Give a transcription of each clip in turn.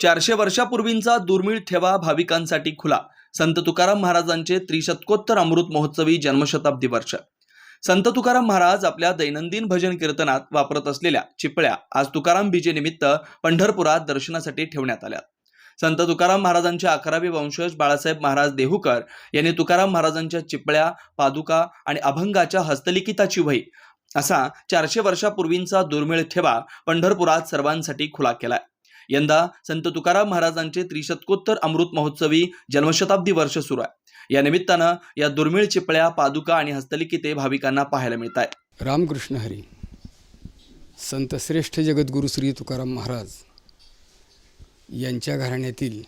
400 वर्षापूर्वींचा दुर्मिळ ठेवा भाविकांसाठी खुला. संत तुकाराम महाराजांचे त्रिशतकोत्तर अमृत महोत्सवी जन्मशताब्दी वर्ष. संत तुकाराम महाराज आपल्या दैनंदिन भजन कीर्तनात वापरत असलेल्या चिपळ्या आज तुकाराम बीजेनिमित्त पंढरपुरात दर्शनासाठी ठेवण्यात आल्या. संत तुकाराम महाराजांचे 11वे वंशज बाळासाहेब महाराज देहूकर यांनी तुकाराम महाराजांच्या चिपळ्या, पादुका आणि अभंगाच्या हस्तलिखिताची वही असा 400 वर्षापूर्वींचा दुर्मिळ ठेवा पंढरपुरात सर्वांसाठी खुला केलाय. यंदा संत तुकाराम महाराजांचे त्रिशतकोत्तर अमृत महोत्सवी जन्मशताब्दी वर्ष सुरू आहे. या निमित्तानं या दुर्मिळ चिपळ्या, पादुका आणि हस्तलिखिते भाविकांना पाहायला मिळत आहेत. रामकृष्ण हरी. संत श्रेष्ठ जगद्गुरु श्री तुकाराम महाराज यांच्या घराण्यातील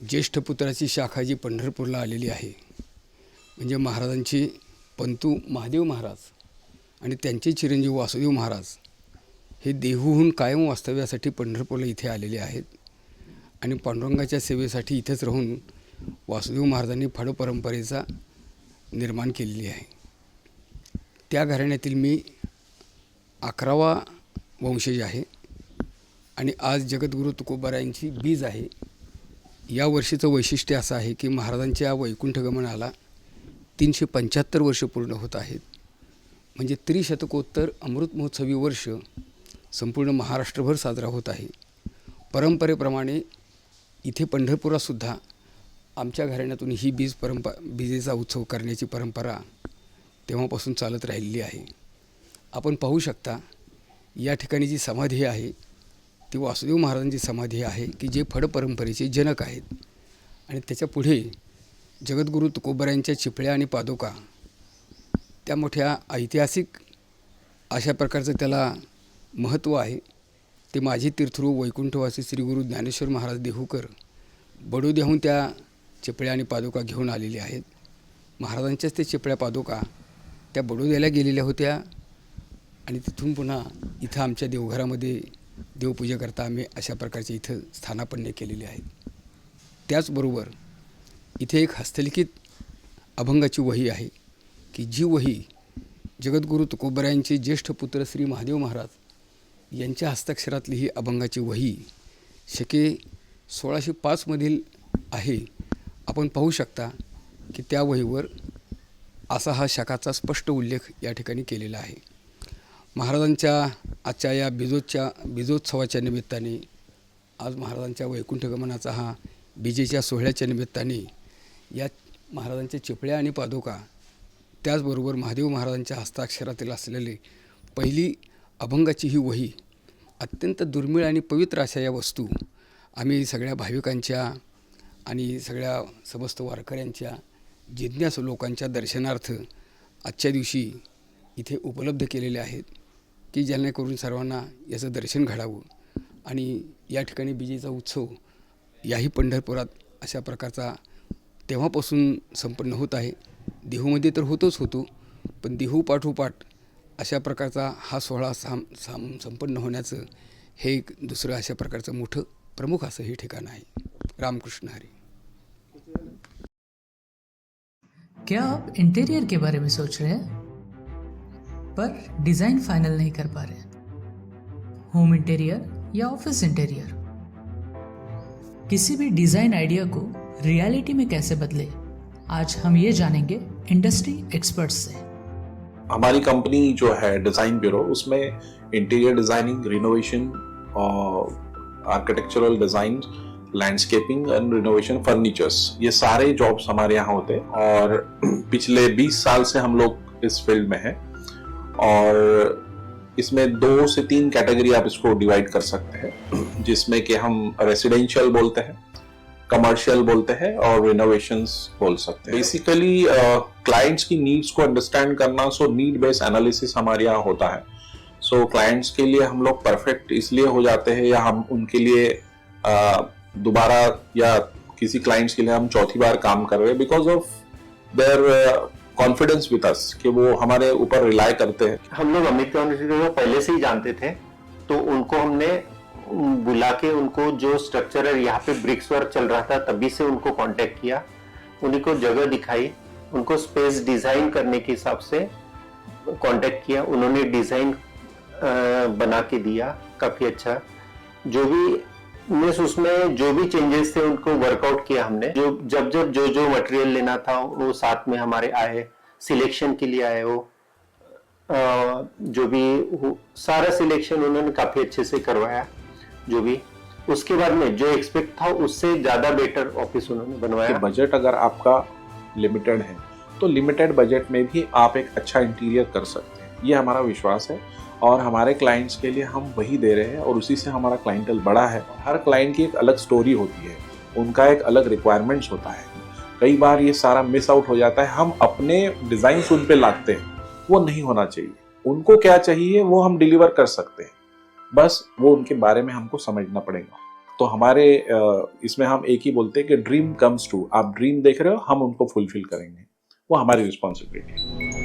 ज्येष्ठ पुत्राची शाखा जी पंढरपूरला आलेली आहे, म्हणजे महाराजांचे पंतू महादेव महाराज आणि त्यांचे चिरंजीव वासुदेव महाराज हे देहूहून कायम वास्तव्यासाठी पंढरपूरला इथे आलेले आहेत आणि पांडुरंगाच्या सेवेसाठी इथेच राहून वासुदेव महाराजांनी फड परंपरेचा निर्माण केलेली आहे. त्या घराण्यातील मी 11वा वंशज आहे आणि आज जगद्गुरु तुकोबारायांची बीज आहे. या वर्षीचं वैशिष्ट्य असं आहे की महाराजांच्या वैकुंठ गमनाला 375 वर्ष पूर्ण होत आहेत. म्हणजे त्रिशतकोत्तर अमृत महोत्सवी वर्ष संपूर्ण महाराष्ट्रभर साजरा होत आहे. परंपरेप्रमाणे इथे पंढरपुरातसुद्धा आमच्या घराण्यातून ही बीजेचा उत्सव करण्याची परंपरा तेव्हापासून चालत राहिलेली आहे. आपण पाहू शकता या ठिकाणी जी समाधी आहे ती वासुदेव महाराजांची समाधी आहे की जे फड परंपरेचे जनक आहेत. आणि त्याच्या पुढे जगद्गुरु तुकोबारायांच्या चिपळ्या आणि पादुका त्या मोठ्या ऐतिहासिक अशा प्रकारचं त्याला महत्त्व आहे. ते माझे तीर्थरू वैकुंठवासी श्री गुरु ज्ञानेश्वर महाराज देहूकर बडोद्याहून त्या चिपळ्या आणि पादुका घेऊन आलेले आहेत. महाराजांच्याच ते चिपळ्या पादुका त्या बडोद्याला गेलेल्या होत्या आणि तिथून पुन्हा इथं आमच्या देवघरामध्ये देवपूजेकरता आम्ही अशा प्रकारचे इथं स्थानापन्न केलेले आहेत. त्याचबरोबर इथे एक हस्तलिखित अभंगाची वही आहे की जी वही जगद्गुरु तुकोबारायांचे ज्येष्ठ पुत्र श्री महादेव महाराज यांच्या हस्ताक्षरातली ही अभंगाची वही शके 1605 आहे. आपण पाहू शकता की त्या वहीवर असा हा शकाचा स्पष्ट उल्लेख या ठिकाणी केलेला आहे. महाराजांच्या आजच्या या बीजोत्सवाच्या निमित्ताने आज महाराजांच्या वैकुंठगमनाचा हा बीजेच्या सोहळ्याच्या निमित्ताने या महाराजांच्या चिपळ्या आणि पादुका त्याचबरोबर महादेव महाराजांच्या हस्ताक्षरातील असलेली पहिली अभंगाची ही वही अत्यंत दुर्मिळ आणि पवित्र अशा या वस्तू आम्ही सगळ्या भाविकांच्या आणि सगळ्या समस्त वारकऱ्यांच्या जिज्ञासू लोकांच्या दर्शनार्थ आजच्या दिवशी इथे उपलब्ध केलेले आहेत की जेणेकरून सर्वांना याचं दर्शन घडावं आणि या ठिकाणी बीजेचा उत्सव याही पंढरपुरात अशा प्रकारचा तेव्हापासून संपन्न होत आहे. देहूमध्ये तर होतो, पण देहू पाठोपाठ अशा प्रकारचा हा सोहळा संपन्न होण्याचं हे एक दुसरं अशा प्रकारचं मोठं प्रमुख असं हे ठिकाण आहे. रामकृष्ण हरी. क्या आप इंटीरियर के बारे में सोच रहे हैं पर डिज़ाइन फाइनल नहीं कर पा रहे? होम इंटीरियर या ऑफिस इंटीरियर, किसी भी डिज़ाइन आइडिया को रियलिटी में कैसे बदले, आज हम ये जानेंगे इंडस्ट्री एक्सपर्ट्स से. हमारी कंपनी जो है डिज़ाइन ब्यूरो, उसमें interior designing, renovation, architectural design, landscaping end renovation, furnitures, ये सारे जॉब्स हमारे यहाँ होते हैं. और पिछले 20 साल से हम लोग इस फील्ड में हैं और इसमें 2 से 3 कैटेगरी आप इसको डिवाइड कर सकते हैं, जिसमें कि हम रेसिडेंशियल बोलते हैं, कमर्शियल बोलते हैं और रिनोवेशंस बोल सकते हैं. बेसिकली क्लाइंट्स की नीड्स को अंडरस्टैंड करना, सो नीड बेस्ड एनालिसिस हमारे यहाँ होता है. सो क्लाइंट्स के लिए हम लोग परफेक्ट इसलिए हो जाते हैं या हम उनके लिए दोबारा या किसी क्लाइंट्स के लिए हम चौथी बार काम कर रहे हैं because of their confidence with us, कि वो हमारे ऊपर रिलाई करते हैं. हम लोग अमित को पहले से ही जानते थे, तो उनको हमने बुला के उनको जो स्ट्रक्चर है यहाँ पे ब्रिक्स वर्क चल रहा था तभी से उनको कांटेक्ट किया, उन्हीं को जगह दिखाई, उनको स्पेस डिजाइन करने के हिसाब से कांटेक्ट किया. उन्होंने डिजाइन बना के दिया काफी अच्छा. जो भी मीन्स उसमें जो भी चेंजेस थे उनको वर्कआउट किया हमने, जो जब जब जो मटेरियल लेना था वो साथ में हमारे आए, सिलेक्शन के लिए आए, वो जो भी सारा सिलेक्शन उन्होंने काफी अच्छे से करवाया। जो भी उसके बाद में जो एक्सपेक्ट था उससे ज्यादा बेटर ऑफिस उन्होंने बनवाया। बजट अगर आपका लिमिटेड है तो लिमिटेड बजट में भी आप एक अच्छा इंटीरियर कर सकते हैं, ये हमारा विश्वास है। और हमारे क्लाइंट्स के लिए हम वही दे रहे हैं और उसी से हमारा क्लाइंटल बड़ा है। हर क्लाइंट की एक अलग स्टोरी होती है, उनका एक अलग रिक्वायरमेंट्स होता है। कई बार ये सारा मिस आउट हो जाता है, हम अपने डिज़ाइन उन पे लादते हैं, वो नहीं होना चाहिए। उनको क्या चाहिए वो हम डिलीवर कर सकते हैं, बस वो उनके बारे में हमको समझना पड़ेगा। तो हमारे इसमें हम एक ही बोलते हैं कि ड्रीम कम्स ट्रू। आप ड्रीम देख रहे हो, हम उनको फुलफिल करेंगे, वो हमारी रिस्पॉन्सिबिलिटी है।